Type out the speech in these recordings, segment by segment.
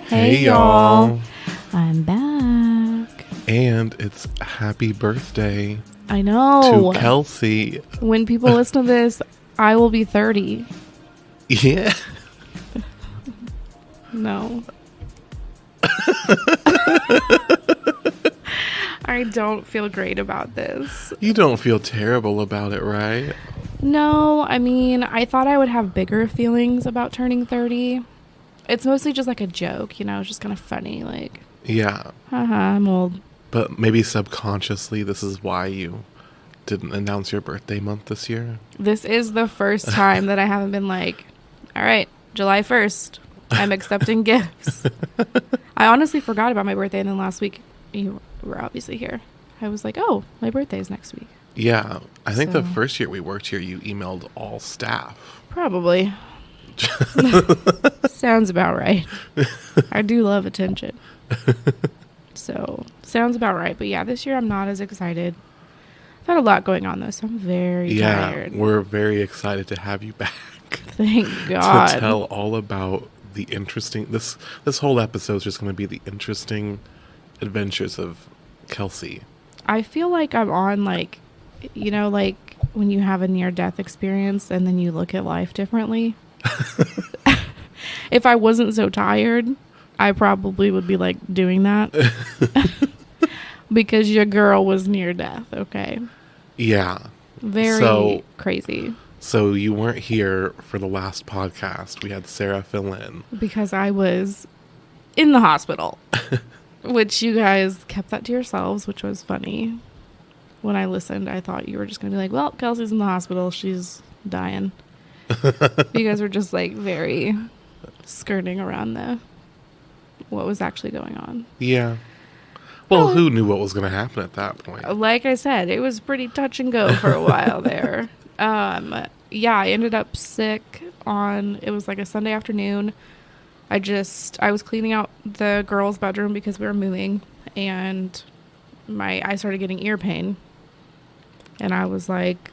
Hey y'all. I'm back. And it's happy birthday. I know. To Kelsey. When people listen to this, I will be 30. Yeah. No. I don't feel great about this. You don't feel terrible about it, right? No, I mean, I thought I would have bigger feelings about turning 30. It's mostly just like a joke, you know, it's just kind of funny, like, yeah, haha, I'm old. But maybe subconsciously this is why you didn't announce your birthday month this year. This is the first time that I haven't been like, all right, July 1st, I'm accepting gifts. I honestly forgot about my birthday, and then last week, you were obviously here. I was like, oh, my birthday is next week. Yeah, I think the first year we worked here, you emailed all staff. Probably. Sounds about right. I do love attention. So, sounds about right. But yeah, this year I'm not as excited. I've had a lot going on, though, so I'm very tired. Yeah, we're very excited to have you back. Thank God. To tell all about the interesting... This whole episode is just going to be the interesting adventures of Kelsey. I feel like I'm on, like, you know, like when you have a near-death experience and then you look at life differently. If I wasn't so tired, I probably would be like doing that. Because your girl was near death, okay? Yeah. Very crazy. So you weren't here for the last podcast. We had Sarah fill in. Because I was in the hospital. Which you guys kept that to yourselves, which was funny. When I listened, I thought you were just going to be like, well, Kelsey's in the hospital. She's dying. You guys were just like very skirting around what was actually going on. Yeah. Well, who knew what was going to happen at that point? Like I said, it was pretty touch and go for a while there. Yeah, I ended up sick it was like a Sunday afternoon. I was cleaning out the girls' bedroom because we were moving, and I started getting ear pain. And I was like,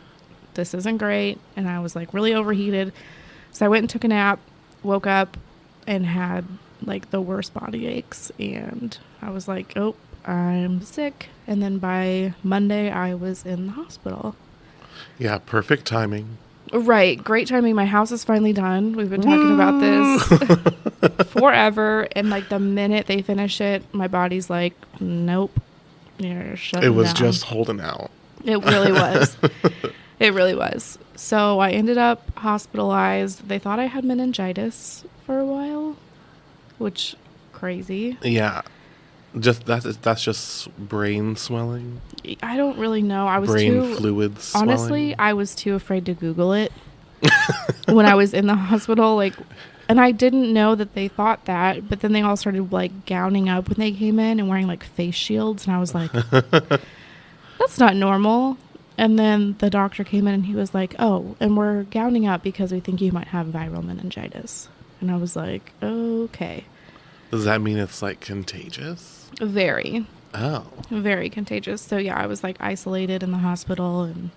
this isn't great. And I was like really overheated. So I went and took a nap, woke up, and had like the worst body aches. And I was like, oh, I'm sick. And then by Monday, I was in the hospital. Yeah, perfect timing. Right. Great timing. My house is finally done. We've been talking about this forever. And like the minute they finish it, my body's like, nope. You're shutting down. It was down. just holding out. It really was. It really was. So I ended up hospitalized. They thought I had meningitis for a while, which crazy. Yeah. That's just brain swelling. I don't really know. I was brain fluid swelling. Honestly, I was too afraid to Google it when I was in the hospital. Like, and I didn't know that they thought that. But then they all started like gowning up when they came in and wearing like face shields, and I was like, that's not normal. And then the doctor came in and he was like, oh, and we're gowning up because we think you might have viral meningitis. And I was like, okay. Does that mean it's like contagious? Very. Oh. Very contagious. So yeah, I was like isolated in the hospital and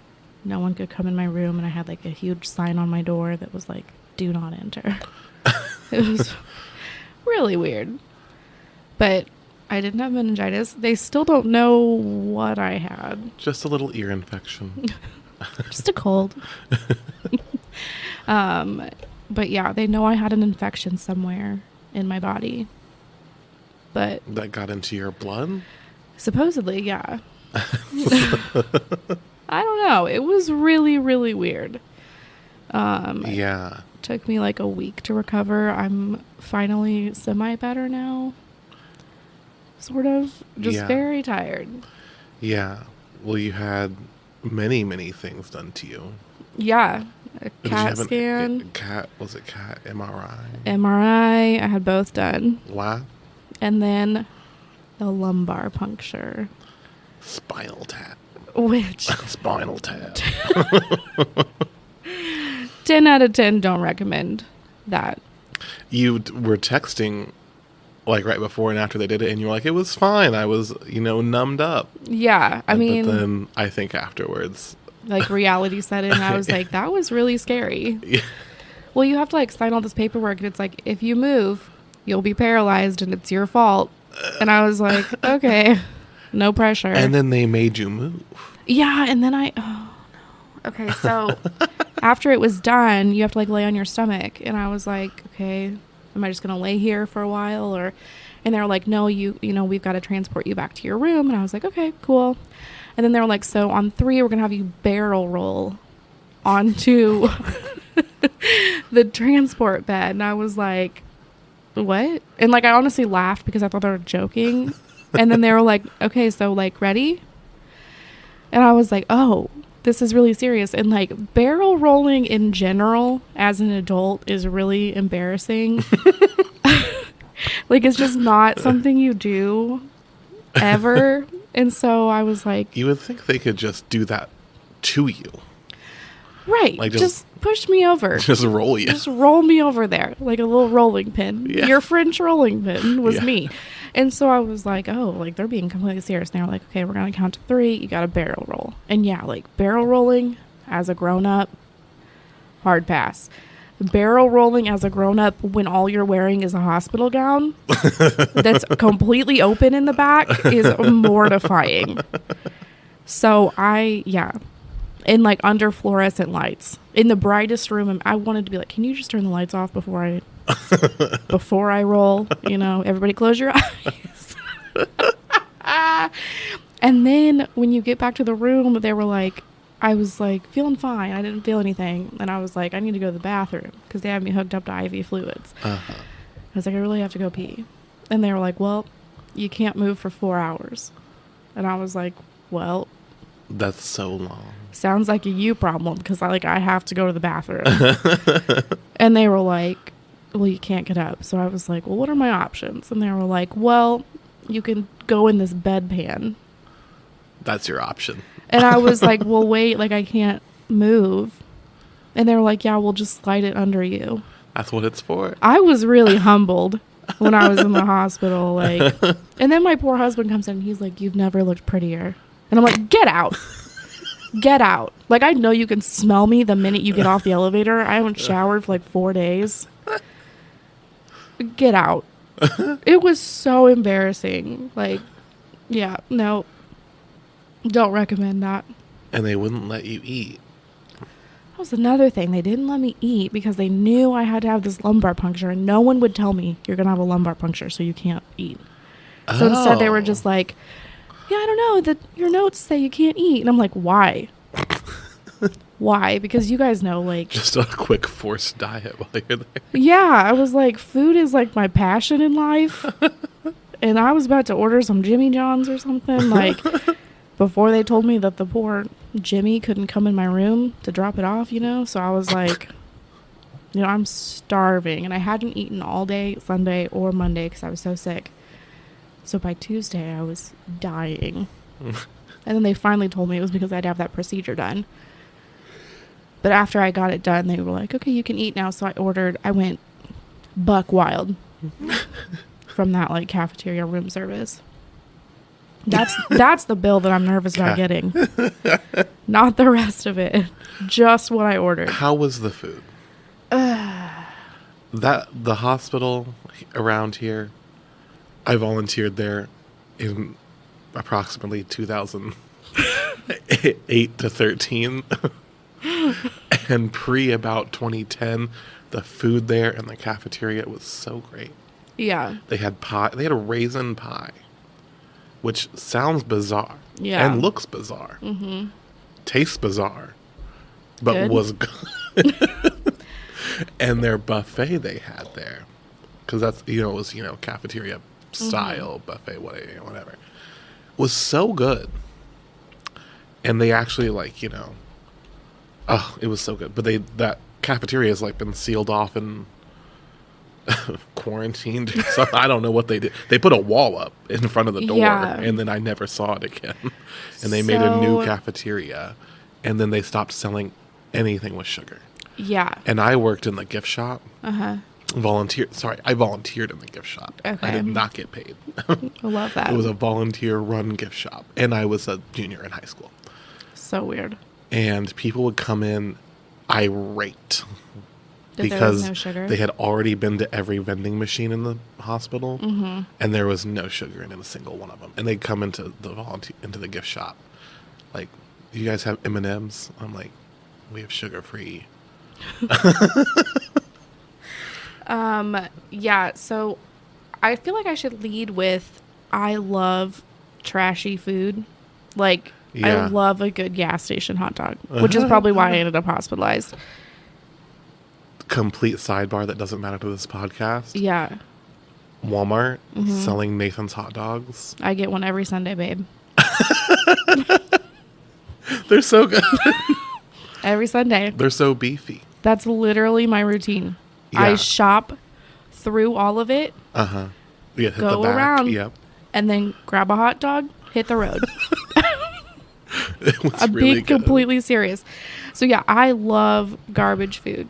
no one could come in my room. And I had like a huge sign on my door that was like, do not enter. It was really weird. But I didn't have meningitis. They still don't know what I had. Just a little ear infection. Just a cold. But yeah, they know I had an infection somewhere in my body. But that got into your blood? Supposedly, yeah. I don't know. It was really, really weird. Yeah. It took me like a week to recover. I'm finally semi-better now. Sort of. Just very tired. Yeah. Well, you had many, many things done to you. Yeah. A CAT scan. Was it CAT? MRI? MRI. I had both done. What? And then the lumbar puncture. Spinal tap. Which? Spinal tap. 10 out of 10 don't recommend that. You were texting like right before and after they did it, and you were like, it was fine. I was, numbed up. Yeah. I mean. But then I think afterwards. Like reality set in. I was like, that was really scary. Yeah. well, you have to like sign all this paperwork, and it's like, if you move, you'll be paralyzed, and it's your fault. And I was like, okay, no pressure. And then they made you move. Yeah, and then oh no. Okay, so after it was done, you have to like lay on your stomach, and I was like, okay, am I just gonna lay here for a while, or? And they were like, no, you know, we've got to transport you back to your room. And I was like, okay, cool. And then they were like, so on 3, we're gonna have you barrel roll onto the transport bed. And I was like, what? And like, I honestly laughed because I thought they were joking. And then they were like, okay, so like, ready? And I was like, oh, this is really serious. And like, barrel rolling in general as an adult is really embarrassing. Like, it's just not something you do ever. And so I was like, you would think they could just do that to you. Right. Like just push me over. Just roll you. Just roll me over there like a little rolling pin. Yeah. Your French rolling pin was me. And so I was like, oh, like they're being completely serious. And they were like, okay, we're going to count to 3. You got to barrel roll. And yeah, like barrel rolling as a grown up, hard pass. Barrel rolling as a grown up when all you're wearing is a hospital gown that's completely open in the back is mortifying. So in like under fluorescent lights in the brightest room, I wanted to be like, can you just turn the lights off before I roll? You know, everybody close your eyes. And then when you get back to the room, they were like, I was like feeling fine. I didn't feel anything. And I was like, I need to go to the bathroom because they had me hooked up to IV fluids. I was like, I really have to go pee. And they were like, well, you can't move for 4 hours. And I was like, well, that's so long. Sounds like a you problem because I have to go to the bathroom. And they were like, well, you can't get up. So I was like, well, what are my options? And they were like, well, you can go in this bedpan. That's your option. And I was like, well, wait, like I can't move. And they were like, yeah, we'll just slide it under you. That's what it's for. I was really humbled when I was in the hospital. Like, and then my poor husband comes in and he's like, you've never looked prettier. And I'm like, get out. Get out. Like, I know you can smell me the minute you get off the elevator. I haven't showered for like 4 days. Get out. It was so embarrassing. Like, yeah, no. Don't recommend that. And they wouldn't let you eat. That was another thing. They didn't let me eat because they knew I had to have this lumbar puncture, and no one would tell me you're going to have a lumbar puncture, so you can't eat. So instead they were just like, yeah, I don't know, your notes say you can't eat. And I'm like, why? Why? Because you guys know, like... Just a quick forced diet while you're there. Yeah, I was like, food is like my passion in life. And I was about to order some Jimmy John's or something, like... Before they told me that the poor Jimmy couldn't come in my room to drop it off, you know? So I was like, you know, I'm starving. And I hadn't eaten all day Sunday or Monday because I was so sick. So by Tuesday, I was dying. And then they finally told me it was because I'd have that procedure done. But after I got it done, they were like, okay, you can eat now. So I went buck wild from that, like, cafeteria room service. That's the bill that I'm nervous about getting. Not the rest of it. Just what I ordered. How was the food? The hospital around here, I volunteered there in approximately 2008 to 13. And pre about 2010, the food there in the cafeteria was so great. Yeah. They had pie. They had a raisin pie. Which sounds bizarre. Yeah. And looks bizarre. Mm-hmm. Tastes bizarre. But good. Was good. And their buffet they had there. Because that's, it was, cafeteria style buffet, whatever. Was so good. And they actually, it was so good. But that cafeteria has, been sealed off and quarantined or something. I don't know what they did. They put a wall up in front of the door, and then I never saw it again. And they made a new cafeteria, and then they stopped selling anything with sugar. Yeah. And I worked in the gift shop. Uh-huh. I volunteered in the gift shop. Okay. I did not get paid. I love that. It was a volunteer-run gift shop, and I was a junior in high school. So weird. And people would come in irate. because no sugar. They had already been to every vending machine in the hospital, and there was no sugar in a single one of them. And they'd come into the gift shop, like, "You guys have M&Ms?" I'm like, "We have sugar-free." Yeah. So I feel like I should lead with I love trashy food. Like, I love a good gas station hot dog, which is probably why I ended up hospitalized. Complete sidebar that doesn't matter to this podcast. Yeah. Walmart selling Nathan's hot dogs. I get one every Sunday, babe. They're so good. Every Sunday. They're so beefy. That's literally my routine. Yeah. I shop through all of it. Yeah, hit go the back. Around. And then grab a hot dog, hit the road. I'm really being completely serious. So yeah, I love garbage food.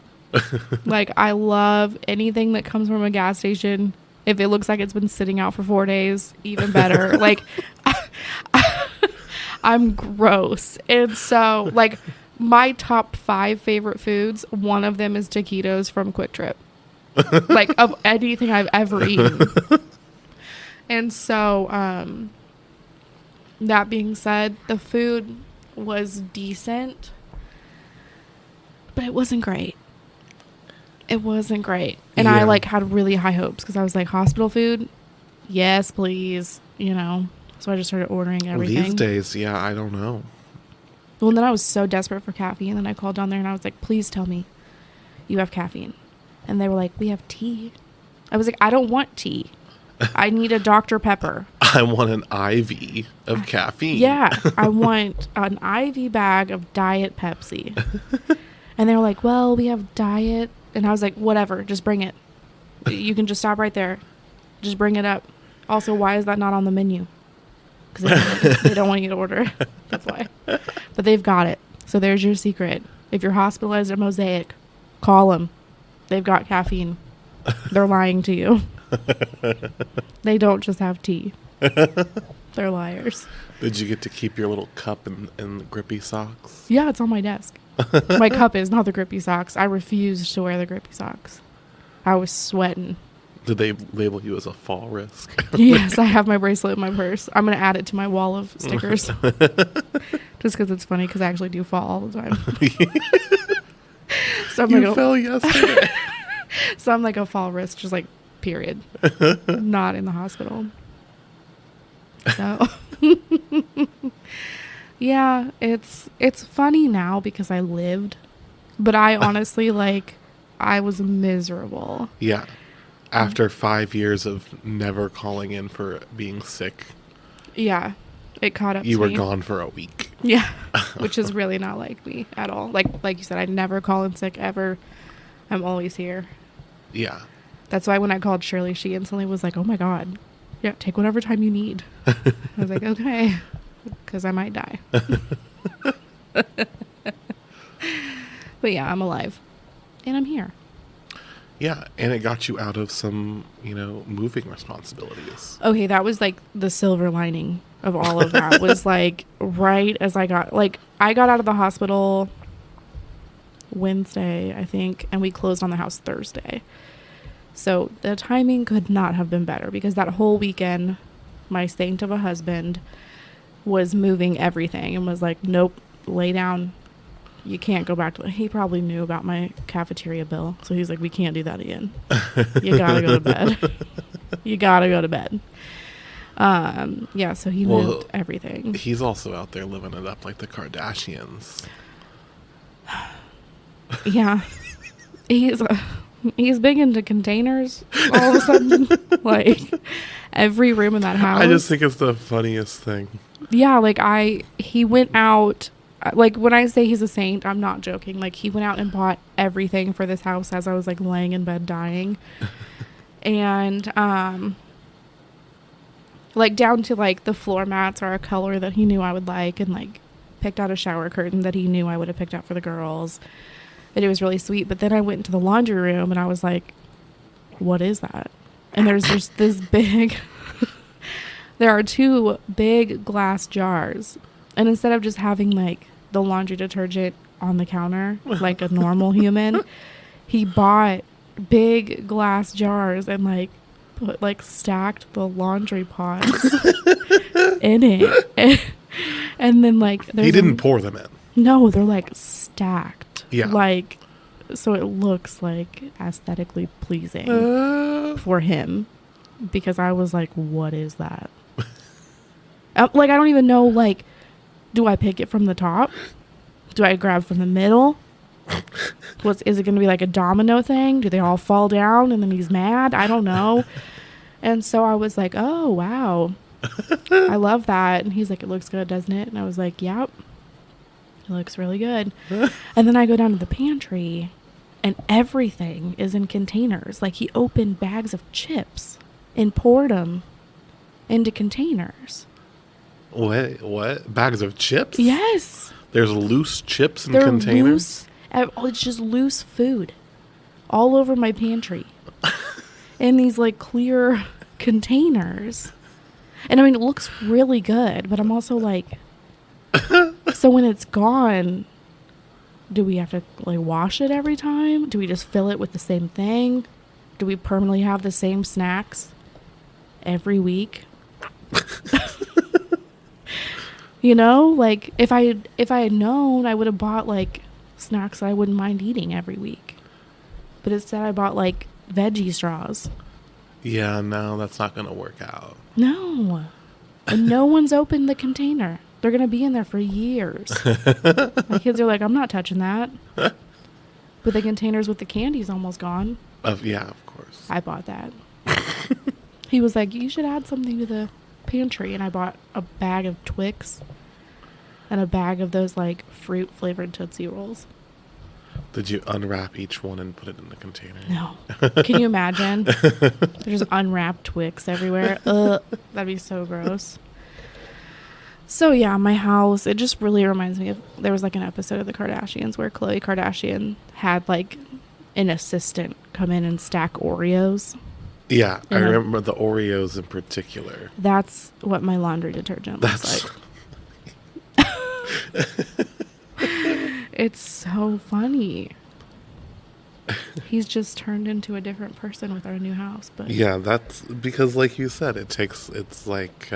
Like, I love anything that comes from a gas station. If it looks like it's been sitting out for 4 days, even better. Like, I'm gross. And so, like, my top 5 favorite foods, one of them is taquitos from Quick Trip. Like, of anything I've ever eaten. And so, that being said, the food was decent, but it wasn't great. It wasn't great. And I, like, had really high hopes because I was like, hospital food? Yes, please. You know? So I just started ordering everything. These days, yeah, I don't know. Well, and then I was so desperate for caffeine. And then I called down there and I was like, please tell me you have caffeine. And they were like, we have tea. I was like, I don't want tea. I need a Dr. Pepper. I want an IV of caffeine. Yeah. I want an IV bag of Diet Pepsi. And they were like, well, we have Diet. And I was like, whatever, just bring it. You can just stop right there. Just bring it up. Also, why is that not on the menu? Because they don't want you to order. That's why. But they've got it. So there's your secret. If you're hospitalized at Mosaic, call them. They've got caffeine. They're lying to you. They don't just have tea. They're liars. Did you get to keep your little cup and grippy socks? Yeah, it's on my desk. My cup is, not the grippy socks. I refused to wear the grippy socks. I was sweating. Did they label you as a fall risk? Yes, I have my bracelet in my purse. I'm going to add it to my wall of stickers. Just because it's funny, because I actually do fall all the time. So you fell yesterday. So I'm like a fall risk, just like, period. Not in the hospital. So... Yeah, it's funny now because I lived, but I honestly, like, I was miserable. Yeah. After 5 years of never calling in for being sick. Yeah, it caught up to me. You were gone for a week. Yeah, which is really not like me at all. Like you said, I never call in sick ever. I'm always here. Yeah. That's why when I called Shirley, she instantly was like, oh my God, yeah, take whatever time you need. I was like, okay. Because I might die. But yeah, I'm alive. And I'm here. Yeah, and it got you out of some, moving responsibilities. Okay, that was like the silver lining of all of that. Was like right as I got out of the hospital Wednesday, I think, and we closed on the house Thursday. So the timing could not have been better because that whole weekend, my saint of a husband was moving everything and was like, nope, lay down. You can't go back to it. He probably knew about my cafeteria bill. So he's like, we can't do that again. You gotta go to bed. You gotta go to bed. Yeah, so he moved everything. He's also out there living it up like the Kardashians. Yeah. He's big into containers all of a sudden. Like, every room in that house. I just think it's the funniest thing. Yeah, like he went out, like when I say he's a saint, I'm not joking. Like he went out and bought everything for this house as I was like laying in bed dying. And like down to like the floor mats are a color that he knew I would like, and like picked out a shower curtain that he knew I would have picked out for the girls. And it was really sweet. But then I went into the laundry room and I was like, what is that? And there's just this big... There are 2 big glass jars. And instead of just having like the laundry detergent on the counter like a normal human, he bought big glass jars and like put like stacked the laundry pots in it. And then like he didn't pour them in. No, they're like stacked. Yeah. Like, so it looks like aesthetically pleasing for him, because I was like, what is that? Like, I don't even know, like, do I pick it from the top? Do I grab from the middle? Is it going to be like a domino thing? Do they all fall down and then he's mad? I don't know. And so I was like, oh, wow. I love that. And he's like, it looks good, doesn't it? And I was like, yep. It looks really good. And then I go down to the pantry and everything is in containers. Like, he opened bags of chips and poured them into containers. Wait, what? Bags of chips? Yes. There's loose chips in containers? It's just loose food all over my pantry in these like clear containers. And I mean, it looks really good, but I'm also like, so when it's gone, do we have to like wash it every time? Do we just fill it with the same thing? Do we permanently have the same snacks every week? You know, like if I had known, I would have bought like snacks that I wouldn't mind eating every week. But instead I bought like veggie straws. Yeah, no, that's not going to work out. No. And no one's opened the container. They're going to be in there for years. My kids are like, I'm not touching that. But the containers with the candy's almost gone. Yeah, of course. I bought that. He was like, you should add something to the pantry. And I bought a bag of Twix and a bag of those like fruit flavored Tootsie Rolls. Did you unwrap each one and put it in the container? No. Can you imagine? There's unwrapped Twix everywhere. Ugh, that'd be so gross. So yeah, my house, it just really reminds me of, there was like an episode of the Kardashians where Khloe Kardashian had like an assistant come in and stack Oreos. Yeah, I remember the Oreos in particular. That's what my laundry detergent looks like. It's so funny. He's just turned into a different person with our new house. But yeah, that's because, like you said, it's like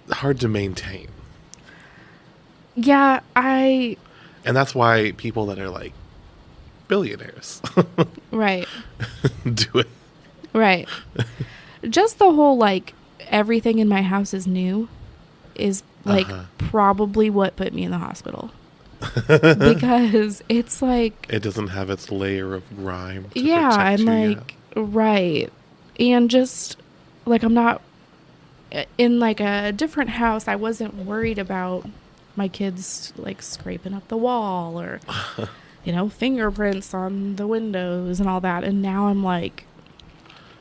hard to maintain. Yeah, and that's why people that are like billionaires, right, do it. Right. Just the whole like everything in my house is new is like probably what put me in the hospital. Because it's like it doesn't have its layer of grime to and like yet. Right. And just like I'm not in like a different house, I wasn't worried about my kids like scraping up the wall or you know, fingerprints on the windows and all that. And now I'm like,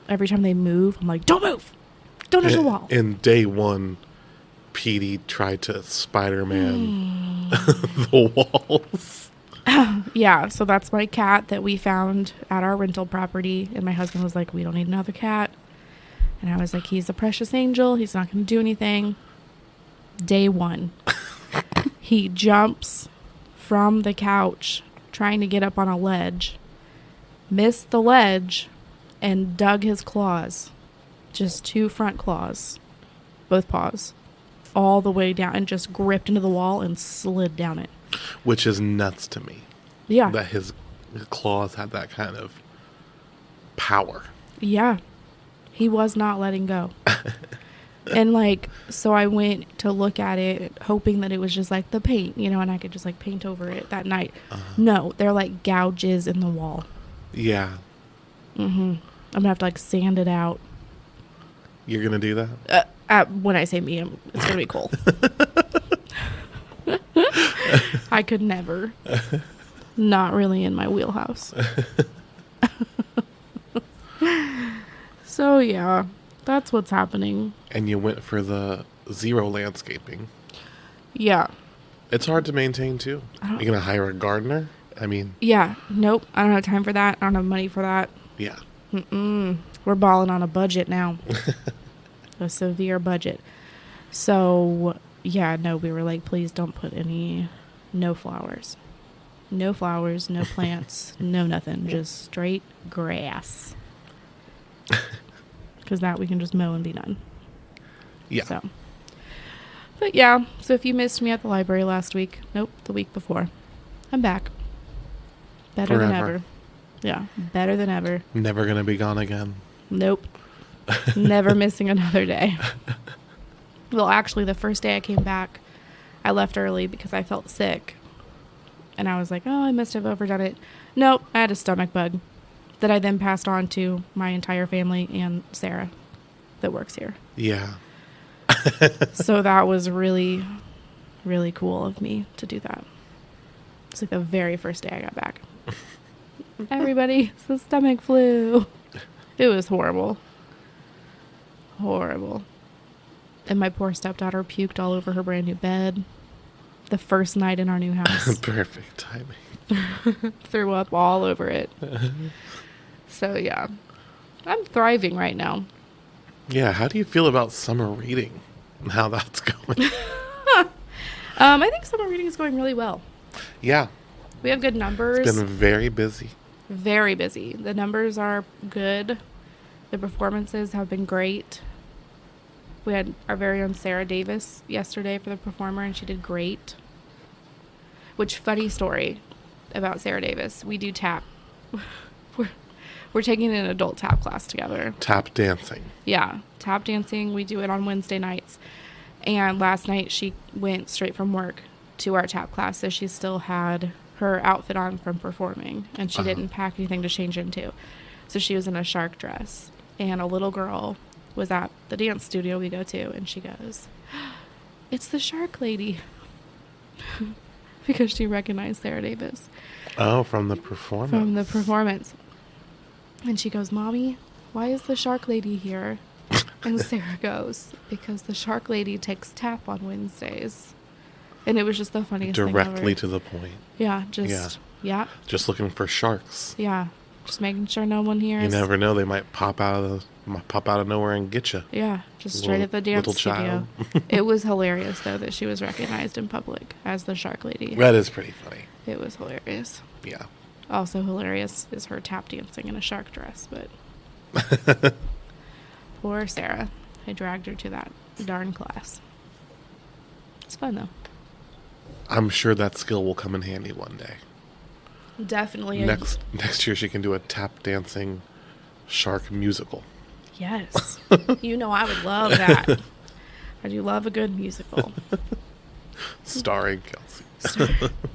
every time they move, I'm like, don't move, don't touch the wall. In day one, Petey tried to Spider-Man the walls. Yeah, so that's my cat that we found at our rental property. And my husband was like, we don't need another cat. And I was like, he's a precious angel. He's not going to do anything. Day one, he jumps from the couch trying to get up on a ledge, missed the ledge, and dug his claws, just 2 front claws, both paws, all the way down and just gripped into the wall and slid down it. Which is nuts to me. Yeah. That his claws had that kind of power. Yeah. He was not letting go. And like, so I went to look at it hoping that it was just like the paint, you know, and I could just like paint over it that night. No, they're like gouges in the wall. Yeah. I'm gonna have to like sand it out. You're gonna do that? When I say me, it's gonna be Cole. I could never. Not really in my wheelhouse. So yeah, that's what's happening. And you went for the zero landscaping. Yeah. It's hard to maintain too. You're gonna hire a gardener? I mean. Yeah. Nope. I don't have time for that. I don't have money for that. Yeah. We're balling on a budget now. A severe budget. So yeah, no, we were like, please don't put no flowers. No flowers, no plants, no nothing. Just straight grass. Because that we can just mow and be done. Yeah. So. But yeah, so if you missed me at the library last week, nope, the week before, I'm back. Better than Forever. ever. Yeah, better than ever. Never going to be gone again. Nope. Never missing another day. Well, actually, the first day I came back, I left early because I felt sick. And I was like, oh, I must have overdone it. Nope, I had a stomach bug that I then passed on to my entire family and Sarah that works here. Yeah. So that was really, really cool of me to do that. It's like the very first day I got back. Everybody, it's the stomach flu. It was horrible. Horrible. And my poor stepdaughter puked all over her brand new bed the first night in our new house. Perfect timing. Threw up all over it. So yeah, I'm thriving right now. Yeah, how do you feel about summer reading and how that's going? I think summer reading is going really well. Yeah. We have good numbers. It's been very busy. Very busy. The numbers are good. The performances have been great. We had our very own Sarah Davis yesterday for the performer, and she did great. Which, funny story about Sarah Davis. We do tap. We're taking an adult tap class together. Tap dancing. Yeah, tap dancing. We do it on Wednesday nights. And last night she went straight from work to our tap class, so she still had her outfit on from performing, and she didn't pack anything to change into. So she was in a shark dress, and a little girl was at the dance studio we go to, and she goes, "It's the shark lady." Because she recognized Sarah Davis. Oh, from the performance. From the performance. And she goes, "Mommy, why is the shark lady here?" And Sarah goes, "Because the shark lady takes tap on Wednesdays." And it was just the funniest thing ever. Directly to the point. Yeah, yeah. Just looking for sharks. Yeah, just making sure no one hears. You never know; they might pop out of nowhere and get you. Yeah, just straight at the dance studio. It was hilarious though that she was recognized in public as the shark lady. That is pretty funny. It was hilarious. Yeah. Also hilarious is her tap dancing in a shark dress, but poor Sarah. I dragged her to that darn class. It's fun though. I'm sure that skill will come in handy one day. Definitely. Next year she can do a tap dancing shark musical. Yes. You know I would love that. I do love a good musical. Starring Kelsey.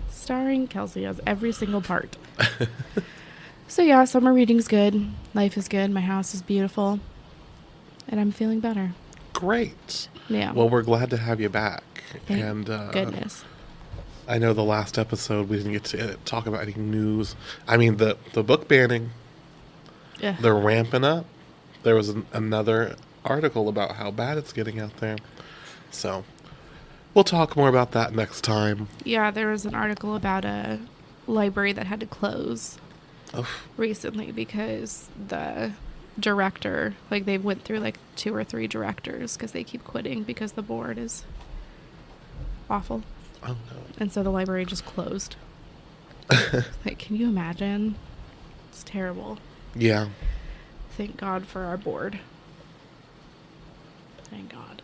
Starring Kelsey as every single part. So yeah, summer reading's good. Life is good. My house is beautiful. And I'm feeling better. Great. Yeah. Well, we're glad to have you back. Thank goodness. I know the last episode we didn't get to talk about any news. I mean, the book banning, Yeah. they're ramping up. There was another article about how bad it's getting out there. So we'll talk more about that next time. Yeah, there was an article about a library that had to close recently because the director, like they went through like 2 or 3 directors because they keep quitting because the board is awful. Oh, no. And so the library just closed. Like, can you imagine? It's terrible. Yeah. Thank God for our board. Thank God.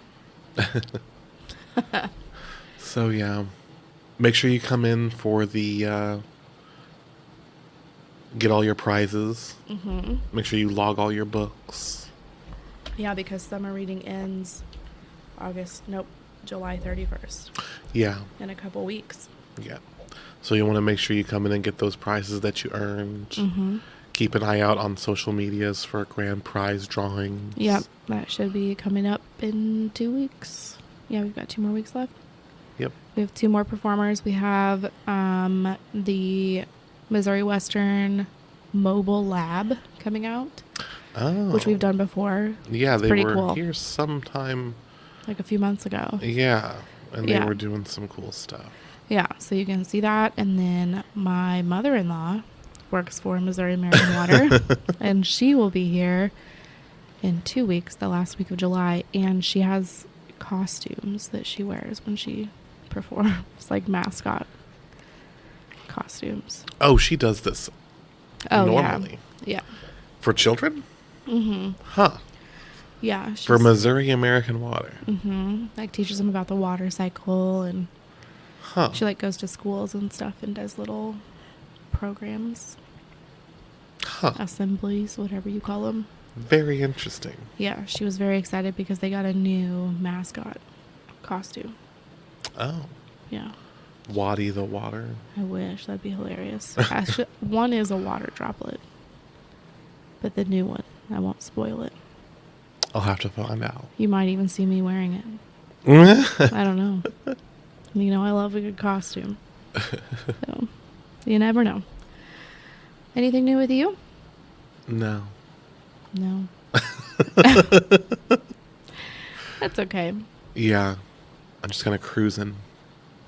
So, yeah. Make sure you come in for the get all your prizes. Mm-hmm. Make sure you log all your books. Yeah, because summer reading ends July 31st. Yeah. In a couple weeks. Yeah. So you want to make sure you come in and get those prizes that you earned. Mm-hmm. Keep an eye out on social medias for grand prize drawings. Yep, that should be coming up in 2 weeks. Yeah, we've got 2 more weeks left. Yep. We have 2 more performers. We have the Missouri Western Mobile Lab coming out, which we've done before. Yeah, it's they pretty were cool. here sometime. Like a few months ago. Yeah, and they were doing some cool stuff. Yeah, so you can see that. And then my mother-in-law works for Missouri American Water, and she will be here in 2 weeks, the last week of July, and she has costumes that she wears when she performs, like mascot costumes. Oh, she does this Oh, normally. Yeah. For children? Mm-hmm. Huh. Yeah. For Missouri American Water. Mm-hmm. Like teaches them about the water cycle, and Huh. she like goes to schools and stuff and does little programs, assemblies, whatever you call them. Very interesting. Yeah, she was very excited because they got a new mascot costume. Oh. Yeah. Waddy the water. I wish. That'd be hilarious. Actually, one is a water droplet. But the new one, I won't spoil it. I'll have to find out. You might even see me wearing it. I don't know. You know, I love a good costume. So, you never know. Anything new with you? No. No. That's okay. Yeah. I'm just kind of cruising.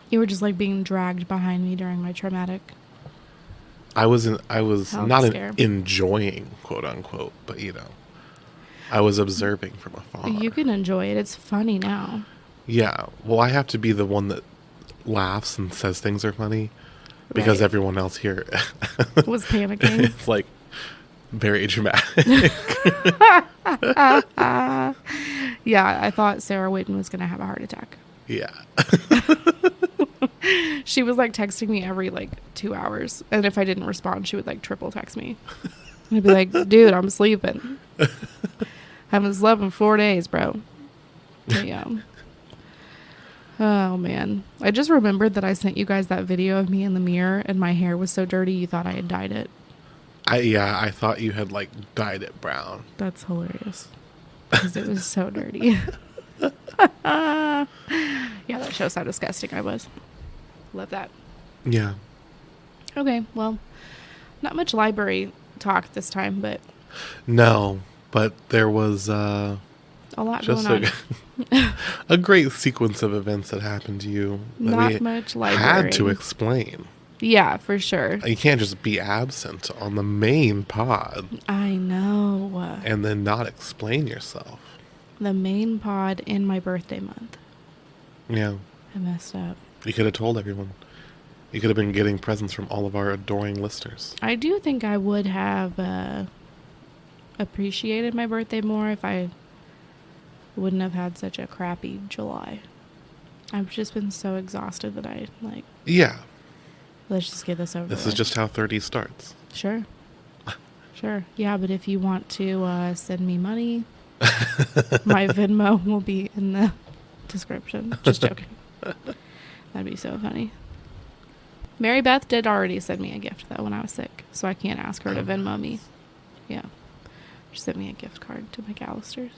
You were just like being dragged behind me during my traumatic. I was not scare. Enjoying, quote unquote, but I was observing from afar. You can enjoy it. It's funny now. Yeah. Well, I have to be the one that laughs and says things are funny because Right. everyone else here Was panicking. it's like very dramatic. Yeah, I thought Sarah Whitten was going to have a heart attack. Yeah. She was like texting me every like 2 hours. And if I didn't respond, she would like triple text me. And I'd be like, dude, I'm sleeping. Haven't slept in 4 days, bro. But yeah. Oh, man. I just remembered that I sent you guys that video of me in the mirror and my hair was so dirty you thought I had dyed it. I thought you had like dyed it brown. That's hilarious. Because it was so dirty. Yeah, that shows how disgusting I was. Love that. Yeah. Okay, well, not much library talk this time, but No, but there was a lot just going on. a great sequence of events that happened to you that Not we much library. had to explain. Yeah, for sure. You can't just be absent on the main pod I know. and then not explain yourself. The main pod in my birthday month. Yeah. I messed up. You could have told everyone. You could have been getting presents from all of our adoring listeners. I do think I would have appreciated my birthday more if I wouldn't have had such a crappy July. I've just been so exhausted that I, like, Yeah. let's just get this over This with. is just how 30 starts. Sure. Sure. Yeah, but if you want to send me money, my Venmo will be in the description. Just joking. That'd be so funny. Mary Beth did already send me a gift, though, when I was sick, so I can't ask her to Venmo me. Yeah. She sent me a gift card to McAllister's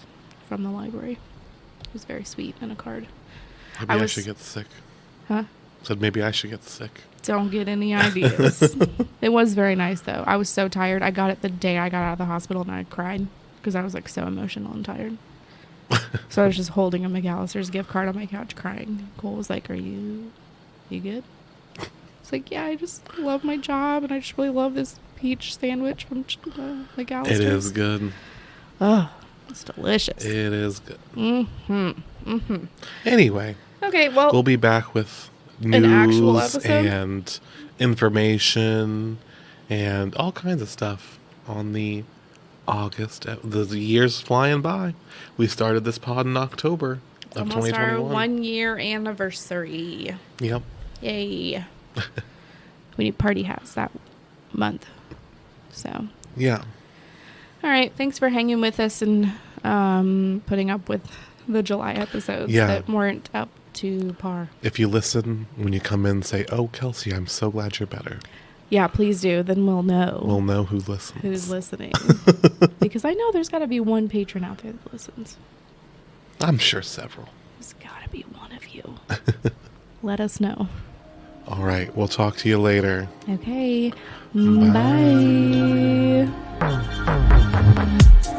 from the library. It was very sweet and a card. Maybe I should get sick. Huh? Said maybe I should get sick. Don't get any ideas. It was very nice, though. I was so tired. I got it the day I got out of the hospital, and I cried because I was like so emotional and tired. So I was just holding a McAllister's gift card on my couch crying. Cole was like, you good? It's like, yeah, I just love my job, and I just really love this peach sandwich from McAllister's. It is good. Oh, it's delicious. It is good. Mm-hmm. Mm-hmm. Anyway. Okay, well, We'll be back with an actual news episode? and information and all kinds of stuff on the August. The year's flying by. We started this pod in October of almost 2021. our 1 year anniversary. Yep. Yay. We need party hats that month. So, Yeah. all right. Thanks for hanging with us and putting up with the July episodes that weren't up to par. If you listen, when you come in, say, "Oh, Kelsey, I'm so glad you're better." Yeah, please do. Then we'll know. We'll know who listens. Who's listening. Because I know there's got to be one patron out there that listens. I'm sure several. There's got to be one of you. Let us know. All right. We'll talk to you later. Okay. Bye. Bye.